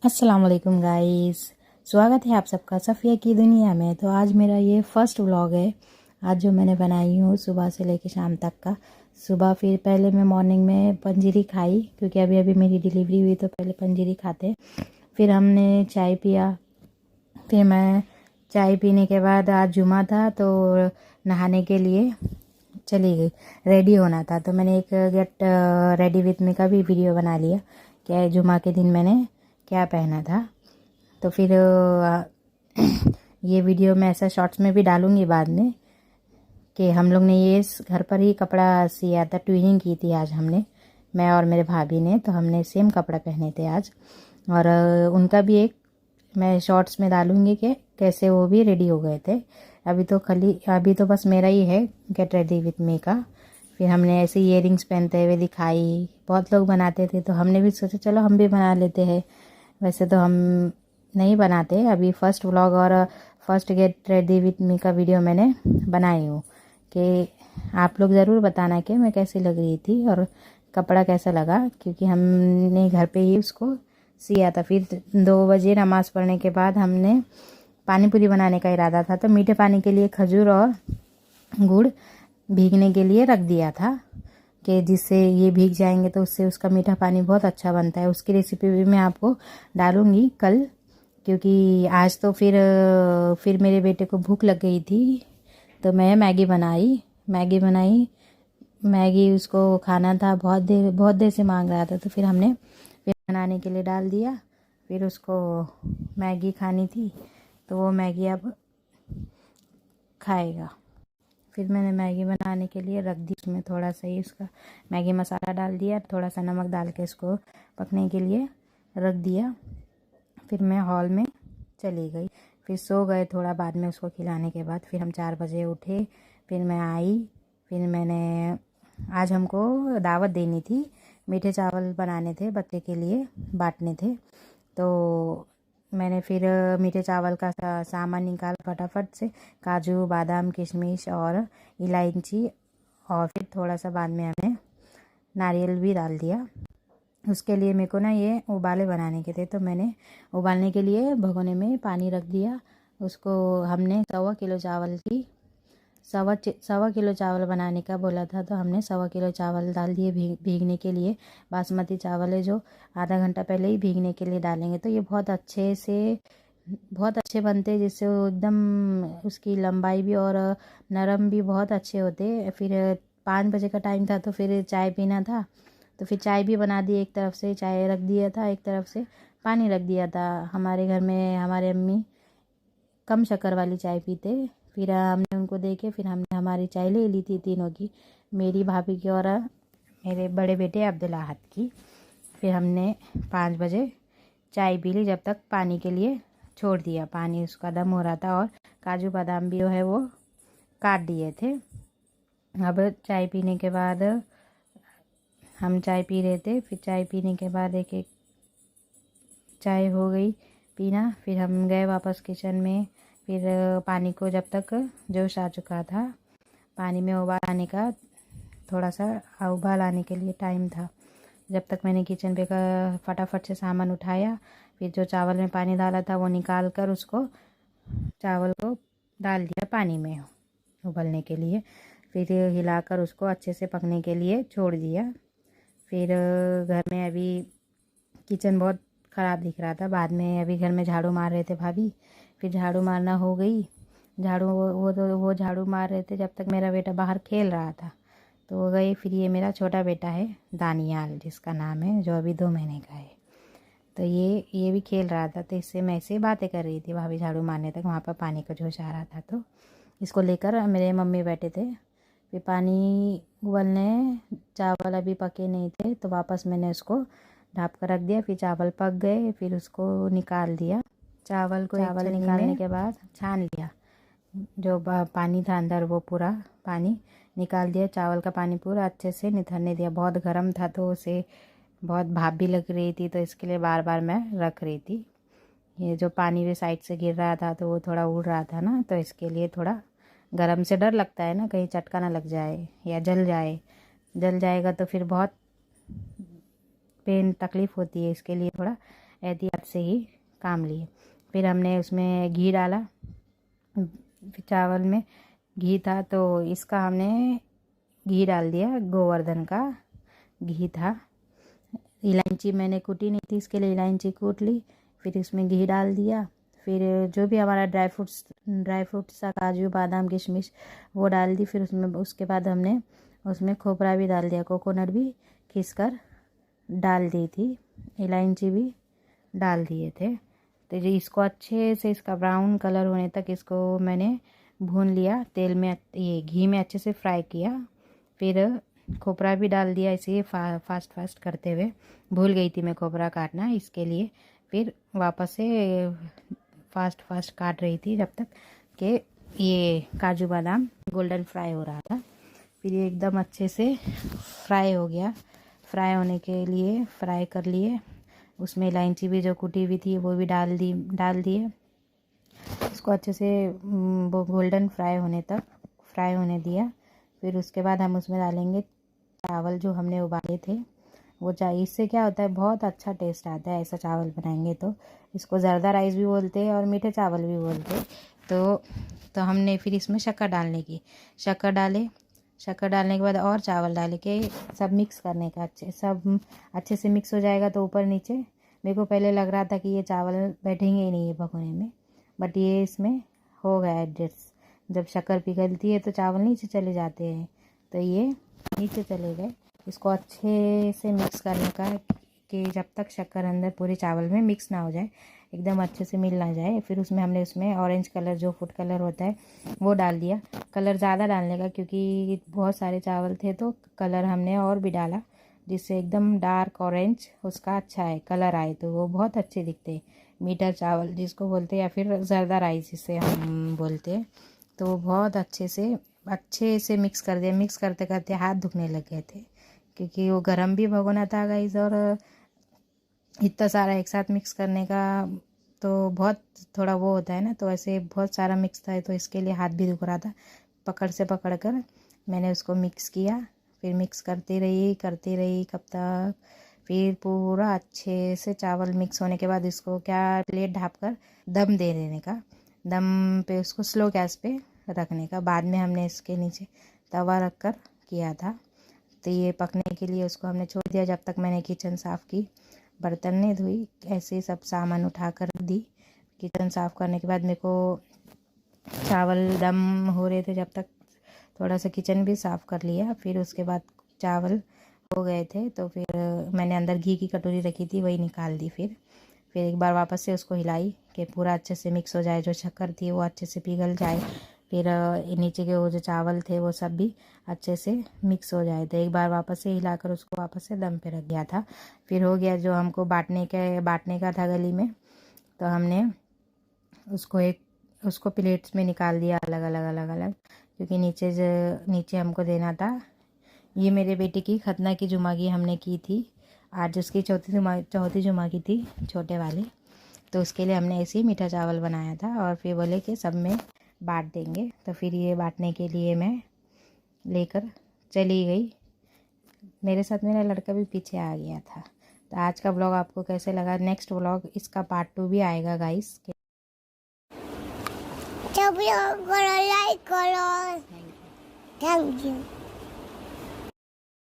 अस्सलाम वालेकुम गाइस। स्वागत है आप सबका सफ़िया की दुनिया में। तो आज मेरा ये फर्स्ट व्लॉग है। आज जो मैंने बनाई हूँ सुबह से लेकर शाम तक का। सुबह फिर पहले मैं मॉर्निंग में पंजीरी खाई, क्योंकि अभी अभी मेरी डिलीवरी हुई तो पहले पंजीरी खाते। फिर हमने चाय पिया। फिर मैं चाय पीने के बाद आज जुमा था तो नहाने के लिए चली गई। रेडी होना था तो मैंने एक गेट रेडी विथ मी का भी वीडियो बना लिया कि जुमा के दिन मैंने क्या पहना था। तो फिर ये वीडियो मैं ऐसा शॉर्ट्स में भी डालूँगी बाद में कि हम लोग ने ये घर पर ही कपड़ा सिया था। ट्विनिंग की थी आज हमने, मैं और मेरे भाभी ने। तो हमने सेम कपड़ा पहने थे आज। और उनका भी एक मैं शॉर्ट्स में डालूँगी कि कैसे वो भी रेडी हो गए थे। अभी तो बस मेरा ही है गेट रेडी विथ मी का। फिर हमने ऐसे इयरिंग्स पहनते हुए दिखाई। बहुत लोग बनाते थे तो हमने भी सोचा चलो हम भी बना लेते हैं। वैसे तो हम नहीं बनाते। अभी फर्स्ट व्लॉग और first get ready with me का वीडियो मैंने बनाई हूँ कि आप लोग ज़रूर बताना कि मैं कैसी लग रही थी और कपड़ा कैसा लगा, क्योंकि हमने घर पे ही उसको सिया था। फिर 2 बजे नमाज़ पढ़ने के बाद हमने पानी पूरी बनाने का इरादा था। तो मीठे पानी के लिए खजूर और गुड़ भीगने के लिए रख दिया था कि जिससे ये भीग जाएंगे तो उससे उसका मीठा पानी बहुत अच्छा बनता है। उसकी रेसिपी भी मैं आपको डालूँगी कल, क्योंकि आज तो फिर मेरे बेटे को भूख लग गई थी तो मैं मैगी बनाई। मैगी उसको खाना था, बहुत देर से मांग रहा था। तो फिर हमने बनाने के लिए डाल दिया। फिर उसको मैगी खानी थी तो वो मैगी अब खाएगा। फिर मैंने मैगी बनाने के लिए रख दी। उसमें थोड़ा सा ही उसका मैगी मसाला डाल दिया, थोड़ा सा नमक डाल के इसको पकने के लिए रख दिया। फिर मैं हॉल में चली गई। फिर सो गए थोड़ा बाद में उसको खिलाने के बाद। फिर हम 4 बजे उठे। फिर मैं आई। फिर मैंने आज हमको दावत देनी थी, मीठे चावल बनाने थे, बच्चे के लिए बांटने थे। तो मैंने फिर मीठे चावल का सामान निकाल फटाफट से, काजू बादाम किशमिश और इलायची, और फिर थोड़ा सा बाद में हमने नारियल भी डाल दिया। उसके लिए मेरे को ना ये उबाले बनाने के थे तो मैंने उबालने के लिए भगोने में पानी रख दिया। उसको हमने 1.25 किलो चावल बनाने का बोला था तो हमने 1.25 किलो चावल डाल दिए भीगने के लिए। बासमती चावल है जो आधा घंटा पहले ही भीगने के लिए डालेंगे तो ये बहुत अच्छे बनते हैं, जिससे वो एकदम उसकी लंबाई भी और नरम भी बहुत अच्छे होते। फिर 5 बजे का टाइम था तो फिर चाय पीना था तो फिर चाय भी बना दी। एक तरफ से चाय रख दिया था, एक तरफ से पानी रख दिया था। हमारे घर में हमारे अम्मी कम शक्कर वाली चाय पीते। फिर हमने उनको देखे, फिर हमने हमारी चाय ले ली थी तीनों की, मेरी भाभी की और मेरे बड़े बेटे अब्दुल्ला हद की। फिर हमने 5 बजे चाय पी ली, जब तक पानी के लिए छोड़ दिया। पानी उसका दम हो रहा था और काजू बादाम भी जो है वो काट दिए थे। अब चाय पीने के बाद हम चाय पी रहे थे। फिर चाय पीने के बाद एक एक चाय हो गई पीना। फिर हम गए वापस किचन में। फिर पानी को जब तक जोश आ चुका था, पानी में उबाल आने का थोड़ा सा उबाल आने के लिए टाइम था, जब तक मैंने किचन पे का फटाफट से सामान उठाया। फिर जो चावल में पानी डाला था वो निकाल कर उसको चावल को डाल दिया पानी में उबलने के लिए। फिर हिलाकर उसको अच्छे से पकने के लिए छोड़ दिया। फिर घर में अभी किचन बहुत ख़राब दिख रहा था। बाद में अभी घर में झाड़ू मार रहे थे भाभी। फिर झाड़ू मारना हो गई। झाड़ू वो झाड़ू मार रहे थे जब तक मेरा बेटा बाहर खेल रहा था तो वो गए। फिर ये मेरा छोटा बेटा है दानियाल जिसका नाम है, जो अभी 2 महीने का है। तो ये भी खेल रहा था, तो इससे मैं ऐसे बातें कर रही थी भाभी झाड़ू मारने तक। वहाँ पर पानी का जोश आ रहा था तो इसको लेकर मेरे मम्मी बैठे थे। फिर पानी उबलने, चावल अभी पके नहीं थे तो वापस मैंने उसको ढाँप कर रख दिया। फिर चावल पक गए, फिर उसको निकाल दिया। चावल निकालने के बाद छान लिया। जो पानी था अंदर वो पूरा पानी निकाल दिया। चावल का पानी पूरा अच्छे से निथरने दिया। बहुत गर्म था तो उसे बहुत भाप भी लग रही थी, तो इसके लिए बार बार मैं रख रही थी। ये जो पानी भी साइड से गिर रहा था तो वो थोड़ा उड़ रहा था ना, तो इसके लिए थोड़ा गरम से डर लगता है ना, कहीं चटका ना लग जाए या जल जाएगा तो फिर बहुत पेन तकलीफ़ होती है। इसके लिए थोड़ा एहतियात से ही काम लिए। फिर हमने उसमें घी डाला, चावल में घी था तो इसका हमने घी डाल दिया, गोवर्धन का घी था। इलायची मैंने कूटी नहीं थी, इसके लिए इलायची कूट ली, फिर इसमें घी डाल दिया। फिर जो भी हमारा ड्राई फ्रूट्स था, काजू बादाम किशमिश, वो डाल दी। फिर उसके बाद हमने उसमें खोपरा भी डाल दिया, कोकोनट भी घिस कर डाल दी थी, इलायची भी डाल दिए थे। तो जो इसको अच्छे से इसका ब्राउन कलर होने तक इसको मैंने भून लिया तेल में, ये घी में अच्छे से फ्राई किया। फिर खोपरा भी डाल दिया, इसे फास्ट करते हुए। भूल गई थी मैं खोपरा काटना, इसके लिए फिर वापस से फास्ट काट रही थी जब तक कि ये काजू बादाम गोल्डन फ्राई हो रहा था। फिर ये एकदम अच्छे से फ्राई हो गया। फ्राई होने के लिए फ्राई कर लिए। उसमें इलायची भी जो कुटी हुई थी वो भी डाल दिए। इसको अच्छे से गोल्डन फ्राई होने दिया। फिर उसके बाद हम उसमें डालेंगे चावल जो हमने उबाले थे वो। इससे क्या होता है, बहुत अच्छा टेस्ट आता है ऐसा चावल बनाएंगे तो। इसको ज़र्दा राइस भी बोलते हैं और मीठे चावल भी बोलते हैं। तो हमने फिर इसमें शक्कर डालने के बाद और चावल डाल के सब मिक्स करने का, सब अच्छे से मिक्स हो जाएगा तो ऊपर नीचे। मेरे को पहले लग रहा था कि ये चावल बैठेंगे ही नहीं है भगोने में, बट ये इसमें हो गया एडजस्ट। जब शक्कर पिघलती है तो चावल नीचे चले जाते हैं, तो ये नीचे चले गए। इसको अच्छे से मिक्स करने का कि जब तक शक्कर अंदर पूरे चावल में मिक्स ना हो जाए, एकदम अच्छे से मिल ना जाए। फिर हमने उसमें ऑरेंज कलर जो फूड कलर होता है वो डाल दिया। कलर ज़्यादा डालने का, क्योंकि बहुत सारे चावल थे तो कलर हमने और भी डाला, जिससे एकदम डार्क ऑरेंज उसका अच्छा है कलर आए तो वो बहुत अच्छे दिखते हैं। मीठा चावल जिसको बोलते हैं, या फिर ज़र्दा राइस जिसे हम बोलते हैं। तो बहुत अच्छे से मिक्स कर दिया। मिक्स करते करते हाथ दुखने लग गए थे, क्योंकि वो गरम भी भगोना था गाइस, और इतना सारा एक साथ मिक्स करने का तो बहुत थोड़ा वो होता है ना, तो ऐसे बहुत सारा मिक्स था तो इसके लिए हाथ भी दुख रहा था। पकड़ कर मैंने उसको मिक्स किया। फिर मिक्स करती रही कब तक, फिर पूरा अच्छे से चावल मिक्स होने के बाद इसको प्लेट ढाँप कर दम दे देने का। दम पे उसको स्लो गैस पे रखने का। बाद में हमने इसके नीचे तवा रख कर किया था, तो ये पकने के लिए उसको हमने छोड़ दिया। जब तक मैंने किचन साफ़ की, बर्तन नहीं धुई, ऐसे सब सामान उठा कर दी। किचन साफ़ करने के बाद मेरे को चावल दम हो रहे थे, जब तक थोड़ा सा किचन भी साफ़ कर लिया। फिर उसके बाद चावल हो गए थे तो फिर मैंने अंदर घी की कटोरी रखी थी वही निकाल दी। फिर एक बार वापस से उसको हिलाई कि पूरा अच्छे से मिक्स हो जाए, जो शक्कर थी वो अच्छे से पिघल जाए। फिर नीचे के वो जो चावल थे वो सब भी अच्छे से मिक्स हो जाए। तो एक बार वापस से हिलाकर उसको वापस से दम पे रख दिया था। फिर हो गया। जो हमको बांटने का था गली में, तो हमने उसको प्लेट्स में निकाल दिया अलग अलग, क्योंकि नीचे हमको देना था। ये मेरे बेटे की खतना की जुमागी हमने की थी आज, उसकी चौथी जुमागी थी छोटे वाले, तो उसके लिए हमने ऐसे ही मीठा चावल बनाया था। और फिर बोले कि सब में बांट देंगे, तो फिर ये बांटने के लिए मैं लेकर चली गई। मेरे साथ मेरा लड़का भी पीछे आ गया था। तो आज का व्लॉग आपको कैसे लगा? नेक्स्ट व्लॉग इसका पार्ट 2 भी आएगा गाइस। लाइक करो, थैंक यू।